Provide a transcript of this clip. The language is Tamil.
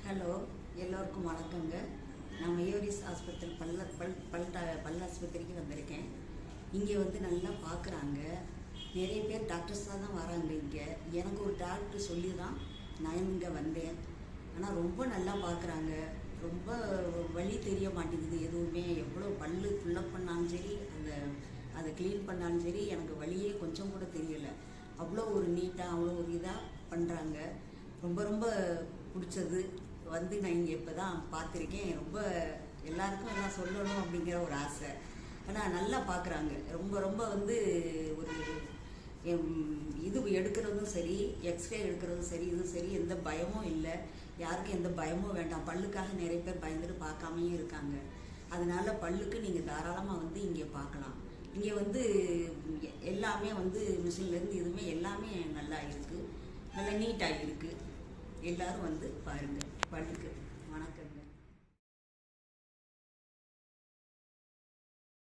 ஹலோ, எல்லோருக்கும் வணக்கங்க. நான் மயூரிஸ் ஆஸ்பத்திரி பல் ஆஸ்பத்திரிக்கு வந்திருக்கேன். இங்கே வந்து நல்லா பார்க்குறாங்க. நிறைய பேர் டாக்டர்ஸாக தான் வராங்க இங்கே. எனக்கு ஒரு டாக்டர் சொல்லி தான் நான் இங்கே வந்தேன். ஆனால் ரொம்ப நல்லா பார்க்குறாங்க. ரொம்ப வலி தெரிய மாட்டேங்குது எதுவுமே. எவ்வளோ பல்லு ஃபுல்லப் பண்ணாலும் சரி, அதை க்ளீன் பண்ணாலும் சரி, எனக்கு வலியே கொஞ்சம் கூட தெரியலை. அவ்வளோ ஒரு நீட்டாக, அவ்வளோ ஒரு இதாக பண்ணுறாங்க. ரொம்ப ரொம்ப பிடிச்சது. வந்து நான் இங்கே இப்போ தான் பார்த்துருக்கேன். ரொம்ப எல்லாருக்கும் எல்லாம் சொல்லணும் அப்படிங்கிற ஒரு ஆசை. ஆனால் நல்லா பார்க்குறாங்க. ரொம்ப ரொம்ப வந்து ஒரு இது எடுக்கிறதும் சரி, எக்ஸ்ரே எடுக்கிறதும் சரி, இதுவும் சரி, எந்த பயமும் இல்லை. யாருக்கும் எந்த பயமும் வேண்டாம். பல்லுக்காக நிறைய பேர் பயந்துட்டு பார்க்காமையும் இருக்காங்க. அதனால பல்லுக்கு நீங்கள் தாராளமாக வந்து இங்கே பார்க்கலாம். இங்கே வந்து எல்லாமே வந்து மிஷின்லேருந்து இதுவுமே எல்லாமே நல்லா இருக்குது, நல்லா நீட்டாக இருக்குது. எல்லோரும் வந்து பாருங்கள். பல்லுக்கு வணக்கங்க.